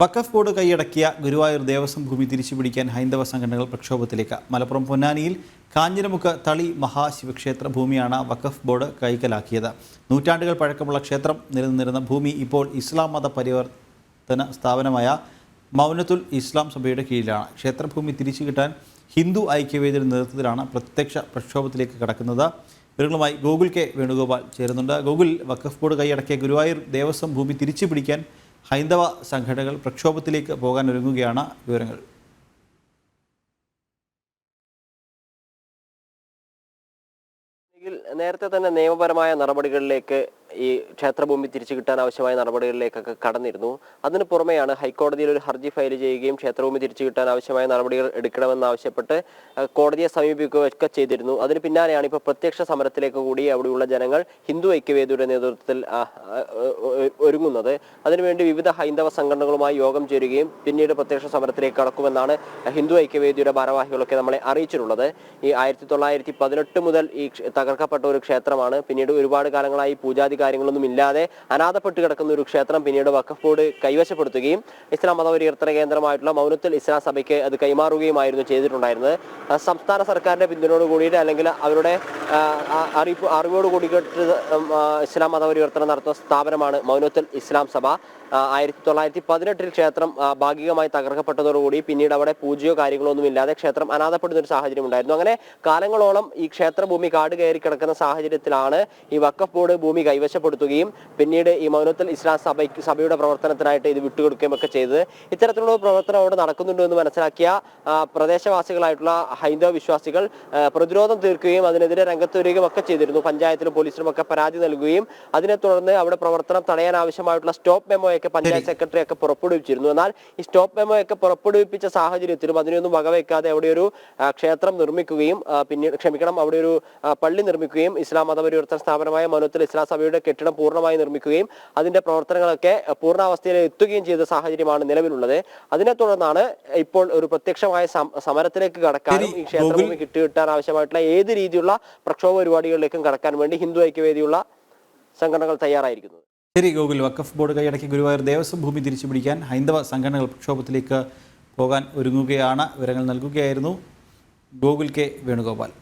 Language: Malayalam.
വഖഫ് ബോർഡ് കൈയടക്കിയ ഗുരുവായൂർ ദേവസ്വം ഭൂമി തിരിച്ചുപിടിക്കാൻ ഹൈന്ദവ സംഘടനകൾ പ്രക്ഷോഭത്തിലേക്ക്. മലപ്പുറം പൊന്നാനിയിൽ കാഞ്ഞിരമുക്ക് തളി മഹാശിവക്ഷേത്ര ഭൂമിയാണ് വഖഫ് ബോർഡ് കൈക്കലാക്കിയത്. നൂറ്റാണ്ടുകൾ പഴക്കമുള്ള ക്ഷേത്രം നിലനിന്നിരുന്ന ഭൂമി ഇപ്പോൾ ഇസ്ലാം മത പരിവർത്തന സ്ഥാപനമായ മൗനത്തുൽ ഇസ്ലാം സഭയുടെ കീഴിലാണ്. ക്ഷേത്രഭൂമി തിരിച്ചു കിട്ടാൻ ഹിന്ദു ഐക്യവേദിയുടെ നേതൃത്വത്തിലാണ് പ്രത്യക്ഷ പ്രക്ഷോഭത്തിലേക്ക് കടക്കുന്നത്. വിവരങ്ങളുമായി ഗോകുൽ കെ വേണുഗോപാൽ ചേരുന്നുണ്ട്. ഗോകുൽ, വഖഫ് ബോർഡ് കൈയടക്കിയ ഗുരുവായൂർ ദേവസ്വം ഭൂമി തിരിച്ചു പിടിക്കാൻ ഹൈന്ദവ സംഘടനകൾ പ്രക്ഷോഭത്തിലേക്ക് പോകാൻ ഒരുങ്ങുകയാണ്. വിവരങ്ങൾ. നേരത്തെ തന്നെ നിയമപരമായ നടപടികളിലേക്ക് ഈ ക്ഷേത്രഭൂമി തിരിച്ചു കിട്ടാൻ ആവശ്യമായ നടപടികളിലേക്കൊക്കെ കടന്നിരുന്നു. അതിന് പുറമെയാണ് ഹൈക്കോടതിയിൽ ഒരു ഹർജി ഫയൽ ചെയ്യുകയും ക്ഷേത്രഭൂമി തിരിച്ചു കിട്ടാൻ ആവശ്യമായ നടപടികൾ എടുക്കണമെന്നാവശ്യപ്പെട്ട് കോടതിയെ സമീപിക്കുകയൊക്കെ ചെയ്തിരുന്നു. അതിന് പിന്നാലെയാണ് ഇപ്പോൾ പ്രത്യക്ഷ സമരത്തിലേക്ക് കൂടി അവിടെയുള്ള ജനങ്ങൾ ഹിന്ദു ഐക്യവേദിയുടെ നേതൃത്വത്തിൽ ഒരുങ്ങുന്നത്. അതിനുവേണ്ടി വിവിധ ഹൈന്ദവ സംഘടനകളുമായി യോഗം ചേരുകയും പിന്നീട് പ്രത്യക്ഷ സമരത്തിലേക്ക് കടക്കുമെന്നാണ് ഹിന്ദു ഐക്യവേദിയുടെ ഭാരവാഹികളൊക്കെ നമ്മളെ അറിയിച്ചിട്ടുള്ളത്. ഈ 1918 മുതൽ ഈ തകർക്കപ്പെട്ട ഒരു ക്ഷേത്രമാണ്. പിന്നീട് ഒരുപാട് കാലങ്ങളായി പൂജാതി കാര്യങ്ങളൊന്നും ഇല്ലാതെ അനാഥപ്പെട്ട് കിടക്കുന്ന ഒരു ക്ഷേത്രം പിന്നീട് വഖഫ് ബോർഡ് കൈവശപ്പെടുത്തുകയും ഇസ്ലാം മതപരിവർത്തന കേന്ദ്രമായിട്ടുള്ള മൗനത്തുൽ ഇസ്ലാം സഭയ്ക്ക് അത് കൈമാറുകയുമായിരുന്നു ചെയ്തിട്ടുണ്ടായിരുന്നത്. സംസ്ഥാന സർക്കാരിന്റെ പിന്തുണയോട് കൂടിയിട്ട് അല്ലെങ്കിൽ അവരുടെ അറിവോട് കൂടിയിട്ട് ഇസ്ലാം മതപരിവർത്തനം നടത്തുന്ന സ്ഥാപനമാണ് മൗനത്തുൽ ഇസ്ലാം സഭ. 1918 ക്ഷേത്രം ഭാഗികമായി തകർക്കപ്പെട്ടതോടുകൂടി പിന്നീട് അവിടെ പൂജയോ കാര്യങ്ങളോ ഒന്നും ഇല്ലാതെ ക്ഷേത്രം അനാഥപ്പെടുന്ന ഒരു സാഹചര്യം ഉണ്ടായിരുന്നു. അങ്ങനെ കാലങ്ങളോളം ഈ ക്ഷേത്രഭൂമി കാട് കയറി കിടക്കുന്ന സാഹചര്യത്തിലാണ് ഈ വഖഫ് ബോർഡ് ഭൂമി കൈവശപ്പെടുത്തുകയും പിന്നീട് ഈ മൗനത്തുൽ ഇസ്ലാം സഭയുടെ പ്രവർത്തനത്തിനായിട്ട് ഇത് വിട്ടുകൊടുക്കുകയും ഒക്കെ ചെയ്തത്. ഇത്തരത്തിലുള്ള പ്രവർത്തനം അവിടെ നടക്കുന്നുണ്ട് എന്ന് മനസ്സിലാക്കിയ പ്രദേശവാസികളായിട്ടുള്ള ഹൈന്ദവ വിശ്വാസികൾ പ്രതിരോധം തീർക്കുകയും അതിനെതിരെ രംഗത്ത് വരികയും ഒക്കെ ചെയ്തിരുന്നു. പഞ്ചായത്തിലും പോലീസിലും ഒക്കെ പരാതി നൽകുകയും അതിനെ തുടർന്ന് അവിടെ പ്രവർത്തനം തടയാൻ ആവശ്യമായിട്ടുള്ള സ്റ്റോപ്പ് മെമ്മോ ഒക്കെ പഞ്ചായത്ത് സെക്രട്ടറി ഒക്കെ പുറപ്പെടുവിച്ചിരുന്നു. എന്നാൽ ഈ സ്റ്റോപ്പ് മെമ്മോ ഒക്കെ പുറപ്പെടുവിപ്പിച്ച സാഹചര്യത്തിലും അതിനൊന്നും വകവെക്കാതെ അവിടെ ഒരു ക്ഷേത്രം നിർമ്മിക്കുകയും അവിടെ ഒരു പള്ളി നിർമ്മിക്കുകയും ഇസ്ലാം മതപരിവർത്തന സ്ഥാപനമായ മൗനത്തുൽ ഇസ്ലാം സഭയുടെ കെട്ടിടം പൂർണ്ണമായി നിർമ്മിക്കുകയും അതിന്റെ പ്രവർത്തനങ്ങളൊക്കെ പൂർണ്ണാവസ്ഥയിൽ എത്തുകയും ചെയ്ത സാഹചര്യമാണ് നിലവിലുള്ളത്. അതിനെ തുടർന്നാണ് ഇപ്പോൾ ഒരു പ്രത്യക്ഷമായ സമരത്തിലേക്ക് കടക്കാനും ഈ ക്ഷേത്രഭൂമി കിട്ടാൻ ആവശ്യമായിട്ടുള്ള ഏത് രീതിയിലുള്ള പ്രക്ഷോഭ പരിപാടികളിലേക്കും കടക്കാൻ വേണ്ടി ഹിന്ദു ഐക്യവേദിയുള്ള സംഘടനകൾ തയ്യാറായിരിക്കുന്നത്. ശരി ഗോകുൽ, വഖഫ് ബോർഡ് കൈയടക്കി ഗുരുവായൂർ ദേവസ്വം ഭൂമി തിരിച്ചു പിടിക്കാൻ ഹൈന്ദവ സംഘടനകൾ പ്രക്ഷോഭത്തിലേക്ക് പോകാൻ ഒരുങ്ങുകയാണ്. വിവരങ്ങൾ നൽകുകയായിരുന്നു ഗോകുൽ കെ വേണുഗോപാൽ.